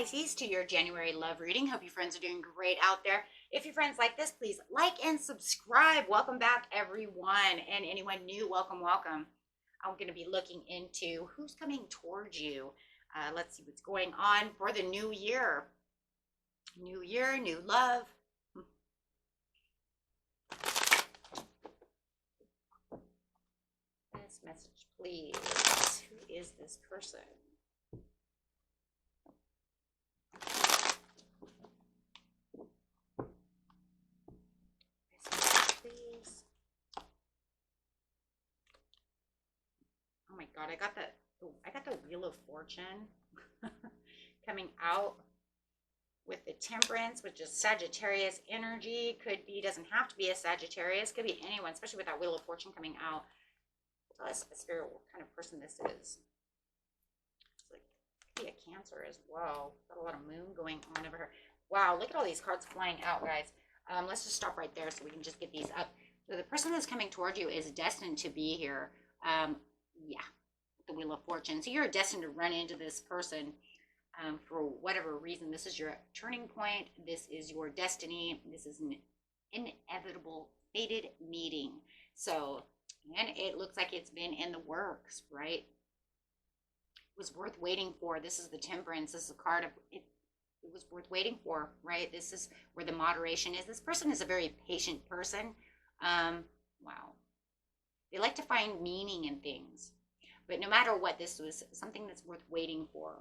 Pisces, to your January love reading. Hope your friends are doing great out there. If your friends like this, please like and subscribe. Welcome back, everyone. And anyone new, welcome, welcome. I'm going to be looking into who's coming towards you. Let's see what's going on for the new year. New year, new love. This message, please. Who is this person? Please. Oh my God, I got the Wheel of Fortune coming out with the Temperance, which is Sagittarius energy. Could be, doesn't have to be a Sagittarius, could be anyone, especially with that Wheel of Fortune coming out. Tell us, Spirit, what kind of person this is. It's like, could be a Cancer as well. Got a lot of moon going on over here. Wow, look at all these cards flying out, guys. Let's just stop right there so we can just get these up. So the person that's coming toward you is destined to be here. Yeah, the Wheel of Fortune. So you're destined to run into this person for whatever reason. This is your turning point. This is your destiny. This is an inevitable, fated meeting. So, and it looks like it's been in the works, right? It was worth waiting for. This is the Temperance. This is a card of it. It was worth waiting for, right? This is where the moderation is. This person is a very patient person. Wow. They like to find meaning in things. But no matter what, this was something that's worth waiting for.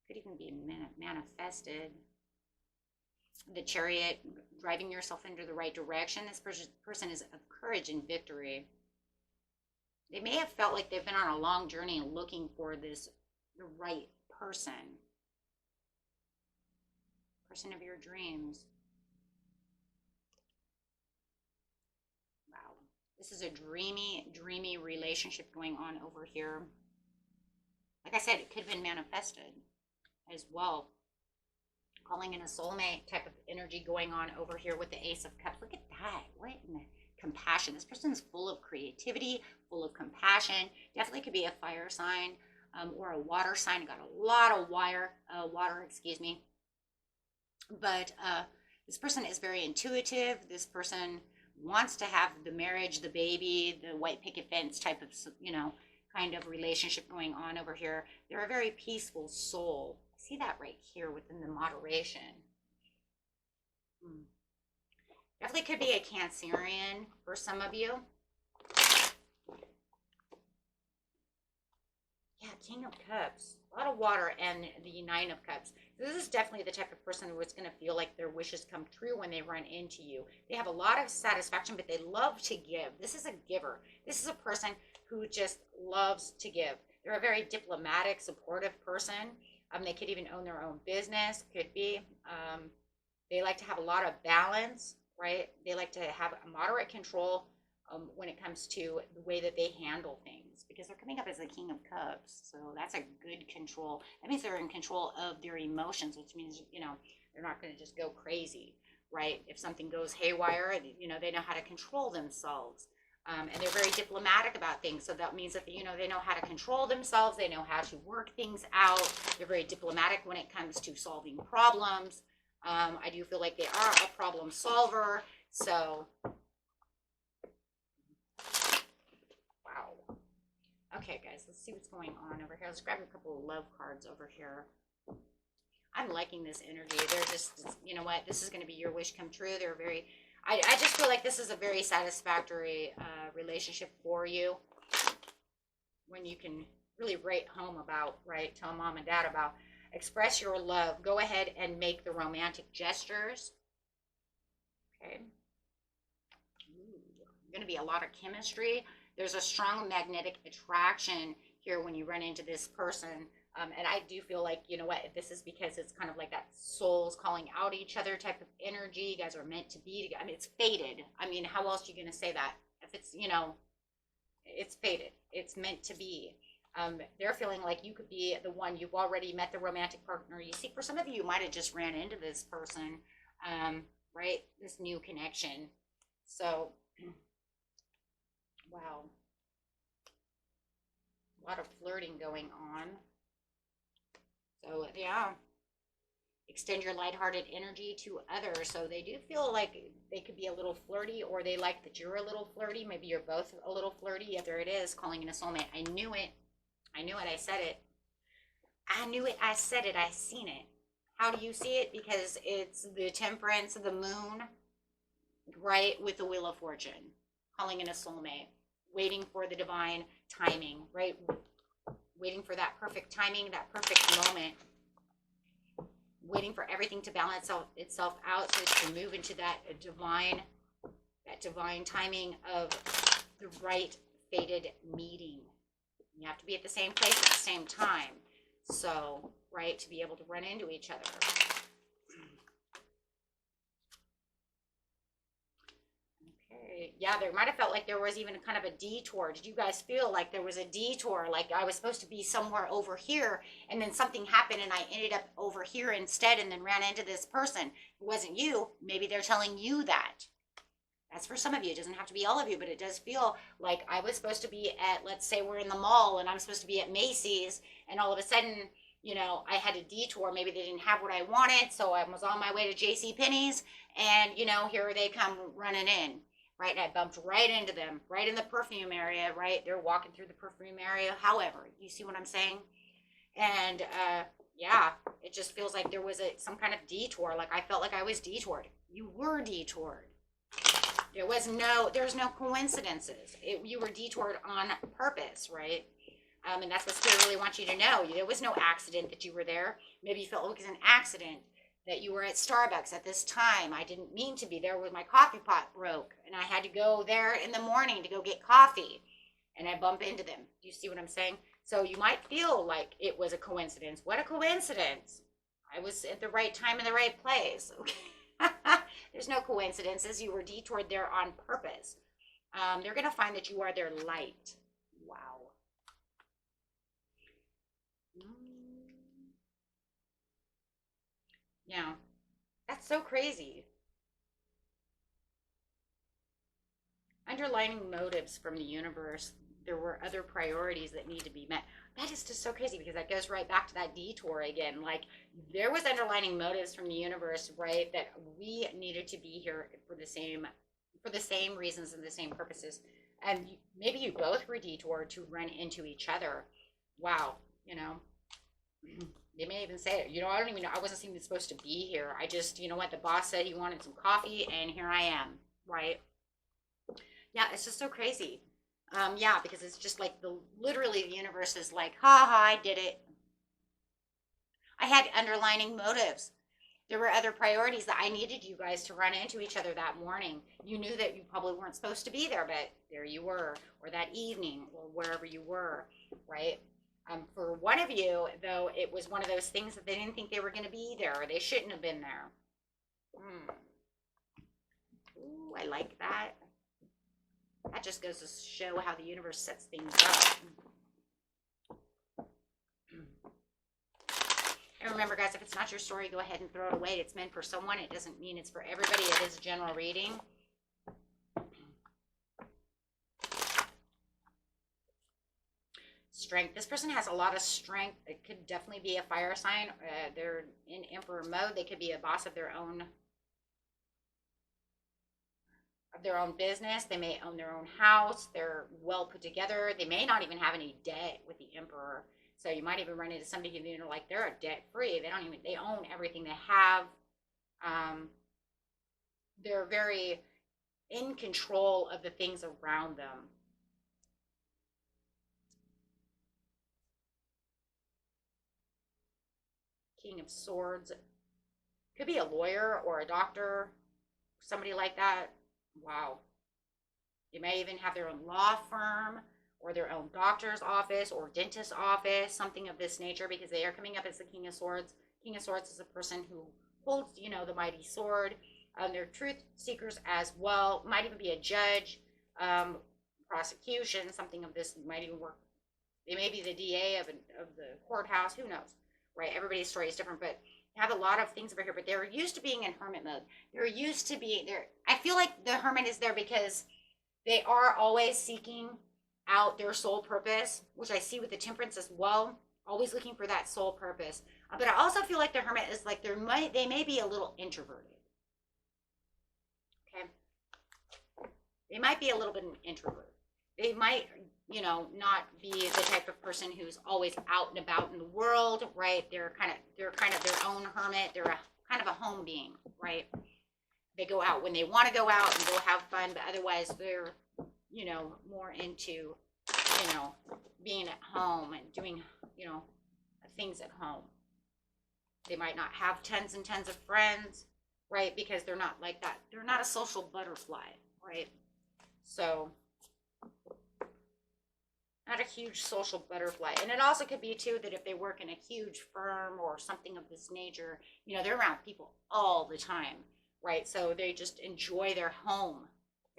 Could even be manifested. The Chariot, driving yourself into the right direction. This person is of courage and victory. They may have felt like they've been on a long journey looking for the right person of your dreams. Wow, this is a dreamy relationship going on over here. Like I said, it could have been manifested as well. Calling in a soulmate type of energy going on over here with the Ace of Cups. Look at that. What in the compassion. This person's full of creativity, full of compassion. Definitely could be a fire sign. Or a water sign. Got a lot of water, excuse me. But this person is very intuitive. This person wants to have the marriage, the baby, the white picket fence type of, kind of relationship going on over here. They're a very peaceful soul. I see that right here within the moderation. Definitely could be a Cancerian for some of you. Yeah, King of Cups, a lot of water, and the Nine of Cups. This is definitely the type of person who's going to feel like their wishes come true when they run into you. They have a lot of satisfaction, but they love to give. This is a giver. This is a person who just loves to give. They're a very diplomatic, supportive person. They could even own their own business, could be. They like to have a lot of balance, right? They like to have a moderate control when it comes to the way that they handle things, because they're coming up as the King of Cups. So that's a good control. That means they're in control of their emotions, which means, they're not going to just go crazy, right? If something goes haywire, they know how to control themselves. And they're very diplomatic about things. So that means that, they know how to control themselves. They know how to work things out. They're very diplomatic when it comes to solving problems. I do feel like they are a problem solver. So okay, guys, let's see what's going on over here. Let's grab a couple of love cards over here. I'm liking this energy. They're just, you know what? This is going to be your wish come true. They're very, I just feel like this is a very satisfactory relationship for you. When you can really write home about, right? Tell mom and dad about, express your love. Go ahead and make the romantic gestures. Okay. Going to be a lot of chemistry. There's a strong magnetic attraction here when you run into this person. And I do feel like, this is because it's kind of like that souls calling out each other type of energy. You guys are meant to be together. I mean, it's fated. I mean, how else are you going to say that? If it's, it's fated. It's meant to be. They're feeling like you could be the one. You've already met the romantic partner. You see, for some of you might have just ran into this person, right? This new connection. So, wow. A lot of flirting going on. So, yeah. Extend your lighthearted energy to others. So they do feel like they could be a little flirty, or they like that you're a little flirty. Maybe you're both a little flirty. Yeah, there it is, calling in a soulmate. I knew it. I knew it. I said it. I knew it. I said it. I seen it. How do you see it? Because it's the temperance of the moon, right, with the wheel of fortune, calling in a soulmate, waiting for the divine timing, right? Waiting for that perfect timing, that perfect moment, waiting for everything to balance itself out so it can move into that divine timing of the right fated meeting. You have to be at the same place at the same time. So, right, to be able to run into each other. Okay. Yeah, there might have felt like there was even kind of a detour. Did you guys feel like there was a detour? Like I was supposed to be somewhere over here, and then something happened and I ended up over here instead, and then ran into this person. It wasn't you. Maybe they're telling you that. That's for some of you. It doesn't have to be all of you, but it does feel like I was supposed to be at, let's say we're in the mall and I'm supposed to be at Macy's, and all of a sudden, I had a detour. Maybe they didn't have what I wanted, so I was on my way to J.C. Penney's, and, here they come running in, right? And I bumped right into them, right in the perfume area, right? They're walking through the perfume area. However, you see what I'm saying? And, yeah, it just feels like there was some kind of detour. Like I felt like I was detoured. You were detoured. There's no coincidences. You were detoured on purpose, right? And that's what Spirit really wants you to know. There was no accident that you were there. Maybe you felt like it was an accident that you were at Starbucks at this time. I didn't mean to be there. When my coffee pot broke, and I had to go there in the morning to go get coffee, and I bump into them. Do you see what I'm saying? So you might feel like it was a coincidence. What a coincidence. I was at the right time in the right place. Okay. There's no coincidences. You were detoured there on purpose. They're going to find that you are their light. Wow. Yeah, that's so crazy. Underlining motives from the universe. There were other priorities that need to be met. That is just so crazy, because that goes right back to that detour again. Like there was underlining motives from the universe, right? That we needed to be here for the same reasons and the same purposes. And maybe you both were detoured to run into each other. Wow, you know. They may even say it. I don't even know. I wasn't even supposed to be here. I just, what, the boss said he wanted some coffee, and here I am, right? Yeah, it's just so crazy. Yeah, because it's just like literally the universe is like, ha ha, I did it. I had underlining motives. There were other priorities that I needed you guys to run into each other that morning. You knew that you probably weren't supposed to be there, but there you were, or that evening, or wherever you were, right? For one of you, though, it was one of those things that they didn't think they were going to be there, or they shouldn't have been there. Ooh, I like that. That just goes to show how the universe sets things up. And remember, guys, if it's not your story, go ahead and throw it away. It's meant for someone. It doesn't mean it's for everybody. It is a general reading. Strength. This person has a lot of strength. It could definitely be a fire sign. They're in emperor mode. They could be a boss of their own business. They may own their own house. They're well put together. They may not even have any debt with the emperor. So you might even run into somebody who, like, they're debt free. They own everything they have. They're very in control of the things around them. King of Swords. Could be a lawyer or a doctor, somebody like that. Wow. They may even have their own law firm, or their own doctor's office or dentist's office, something of this nature, because they are coming up as the King of Swords. King of Swords is a person who holds, the mighty sword. They're truth seekers as well. Might even be a judge, prosecution, something of this might even work. They may be the DA of the courthouse. Who knows, right? Everybody's story is different, but have a lot of things over here. But they're used to being in hermit mode. They're used to being there. I feel like the hermit is there because they are always seeking out their soul purpose, which I see with the temperance as well. Always looking for that soul purpose. But I also feel like the Hermit is like they may be a little introverted. Okay, they might be a little bit an introvert. They might, not be the type of person who's always out and about in the world, right? They're kind of their own hermit. They're kind of a home being, right? They go out when they want to go out and go have fun, but otherwise they're, more into, being at home and doing, things at home. They might not have tons and tons of friends, right? Because they're not like that. They're not a social butterfly, right? So, not a huge social butterfly. And it also could be, too, that if they work in a huge firm or something of this nature, they're around people all the time, right? So they just enjoy their home,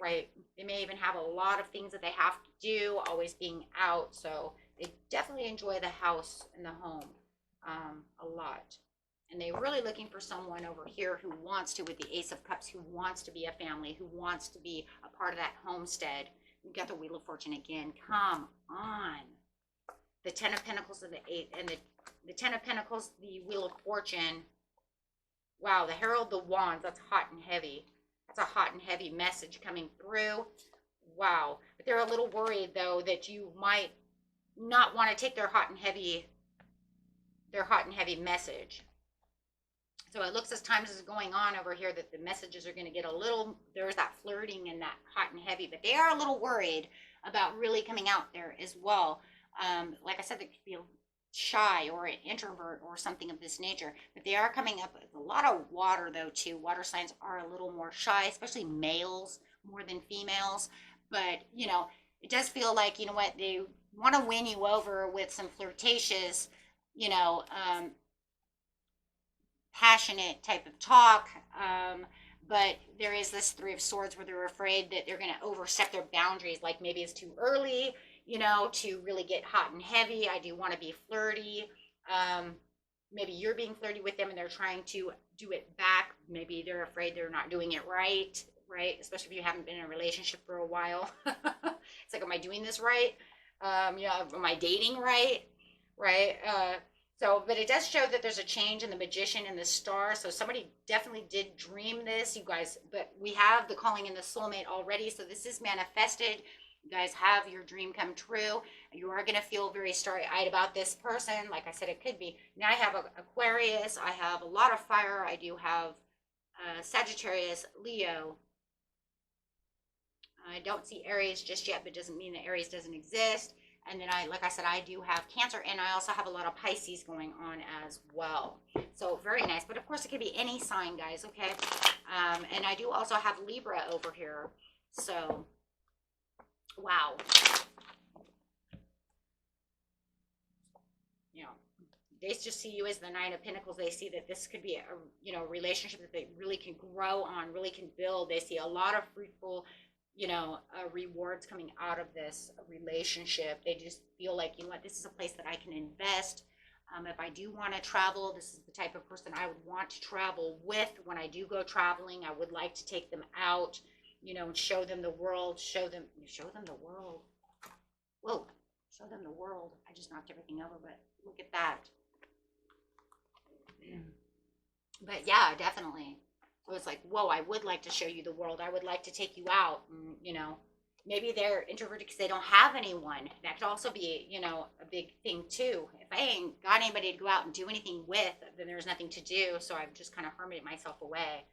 right? They may even have a lot of things that they have to do, always being out. So they definitely enjoy the house and the home a lot. And they're really looking for someone over here who wants to, with the Ace of Cups, who wants to be a family, who wants to be a part of that homestead. We've got the Wheel of Fortune again. Come on. The Ten of Pentacles and the Eight, and the Ten of Pentacles, the Wheel of Fortune. Wow, the Herald, the Wands, that's hot and heavy. That's a hot and heavy message coming through. Wow. But they're a little worried, though, that you might not want to take their hot and heavy message. So it looks as time is going on over here that the messages are going to get a little, there's that flirting and that hot and heavy, but they are a little worried about really coming out there as well. Like I said, they could be shy or an introvert or something of this nature, but they are coming up with a lot of water, though, too. Water signs are a little more shy, especially males more than females. But, it does feel like, they want to win you over with some flirtatious, passionate type of talk, but there is this Three of Swords where they're afraid that they're going to overstep their boundaries, like maybe it's too early, to really get hot and heavy. I do want to be flirty. Maybe you're being flirty with them and they're trying to do it back. Maybe they're afraid they're not doing it right? Especially if you haven't been in a relationship for a while. It's like, am I doing this right? Am I dating right? Right? But it does show that there's a change in the Magician and the Star. So somebody definitely did dream this, you guys. But we have the calling in the soulmate already. So this is manifested. You guys have your dream come true. You are going to feel very starry-eyed about this person. Like I said, it could be. Now I have Aquarius. I have a lot of fire. I do have Sagittarius, Leo. I don't see Aries just yet, but doesn't mean that Aries doesn't exist. And then like I said, I do have Cancer, and I also have a lot of Pisces going on as well. So very nice. But of course, it could be any sign, guys, okay? And I do also have Libra over here. So, wow. They just see you as the Nine of Pentacles. They see that this could be a relationship that they really can grow on, really can build. They see a lot of fruitful rewards coming out of this relationship. They just feel like, this is a place that I can invest. If I do want to travel, this is the type of person I would want to travel with. When I do go traveling, I would like to take them out, and show them the world, show them the world. Whoa, show them the world. I just knocked everything over, but look at that. But yeah, definitely. So it's like, whoa, I would like to show you the world. I would like to take you out. And, maybe they're introverted because they don't have anyone. That could also be, a big thing too. If I ain't got anybody to go out and do anything with, then there's nothing to do. So I've just kind of hermited myself away.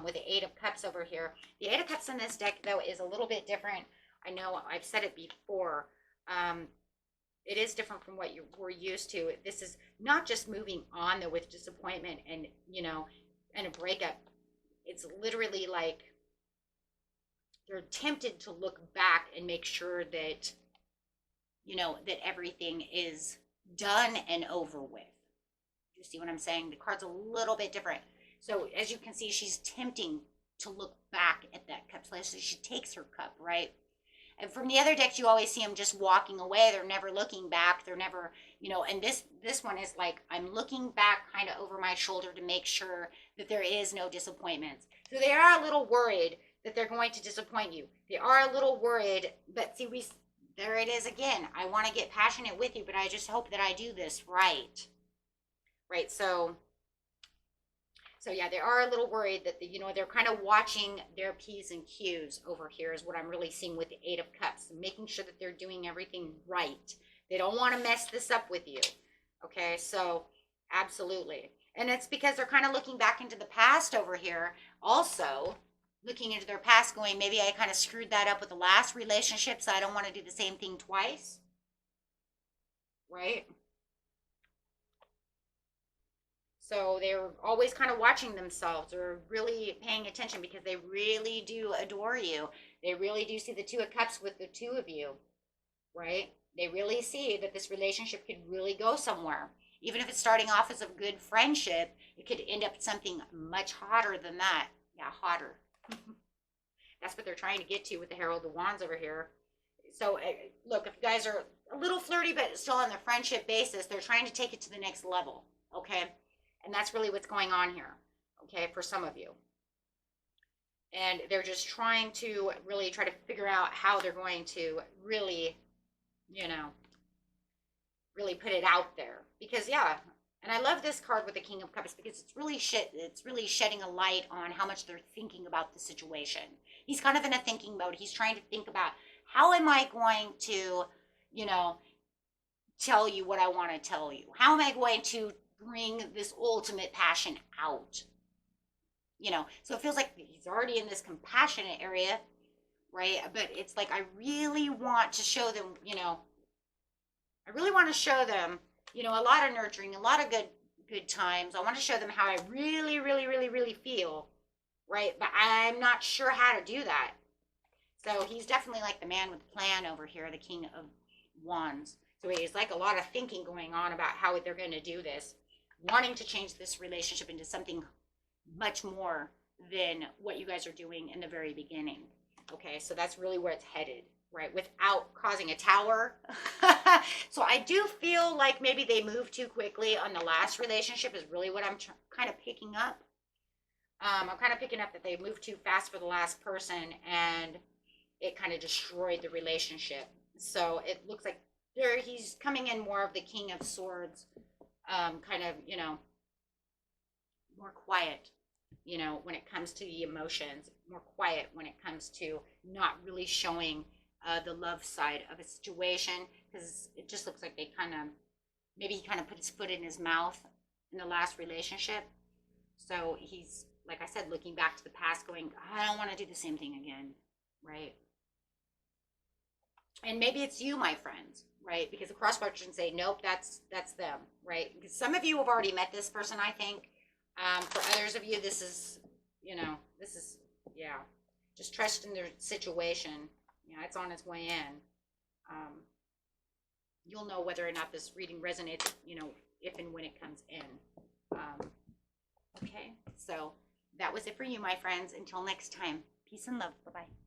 With the Eight of Cups over here. The Eight of Cups in this deck, though, is a little bit different. I know I've said it before. It is different from what you were used to. This is not just moving on, though, with disappointment and, and a breakup. It's literally like they're tempted to look back and make sure that, that everything is done and over with. You see what I'm saying? The card's a little bit different. So as you can see, she's tempting to look back at that cup. So she takes her cup, right? And from the other decks, you always see them just walking away. They're never looking back. They're never, and this one is like, I'm looking back kind of over my shoulder to make sure that there is no disappointments. So they are a little worried that they're going to disappoint you. They are a little worried, but see, there it is again. I want to get passionate with you, but I just hope that I do this right. right? So yeah, they are a little worried that they're kind of watching their P's and Q's over here is what I'm really seeing with the Eight of Cups, making sure that they're doing everything right. They don't want to mess this up with you. Okay, so absolutely. And it's because they're kind of looking back into the past over here, also looking into their past, going, maybe I kind of screwed that up with the last relationship, so I don't want to do the same thing twice, right? So they're always kind of watching themselves or really paying attention because they really do adore you. They really do see the Two of Cups with the two of you, right? They really see that this relationship could really go somewhere. Even if it's starting off as a good friendship, it could end up something much hotter than that. Yeah, hotter. That's what they're trying to get to with the Herald of Wands over here. So, look, if you guys are a little flirty but still on the friendship basis, they're trying to take it to the next level, okay? And that's really what's going on here, okay, for some of you. And they're just trying to really try to figure out how they're going to really, really put it out there. Because, yeah, and I love this card with the King of Cups because it's really shedding a light on how much they're thinking about the situation. He's kind of in a thinking mode. He's trying to think about, how am I going to, tell you what I want to tell you? How am I going to bring this ultimate passion out? So it feels like he's already in this compassionate area, right? But it's like, I really want to show them, a lot of nurturing, a lot of good times. I want to show them how I really, really, really, really feel, right? But I'm not sure how to do that. So he's definitely like the man with the plan over here, the King of Wands. So he's like a lot of thinking going on about how they're going to do this, wanting to change this relationship into something much more than what you guys are doing in the very beginning. Okay, so that's really where it's headed, right? Without causing a tower. So I do feel like maybe they moved too quickly on the last relationship is really what I'm kind of picking up. I'm kind of picking up that they moved too fast for the last person and it kind of destroyed the relationship. So it looks like he's coming in more of the King of Swords, kind of, more quiet, when it comes to the emotions, more quiet when it comes to not really showing the love side of a situation, because it just looks like maybe he kind of put his foot in his mouth in the last relationship. So he's, like I said, looking back to the past going, I don't want to do the same thing again, right? And maybe it's you, my friends, right? Because the cross bar can say, nope, that's them, right? Because some of you have already met this person, I think. For others of you, this is, yeah, just trust in their situation. It's on its way in. You'll know whether or not this reading resonates, if and when it comes in. Okay, so that was it for you, my friends. Until next time, peace and love. Bye-bye.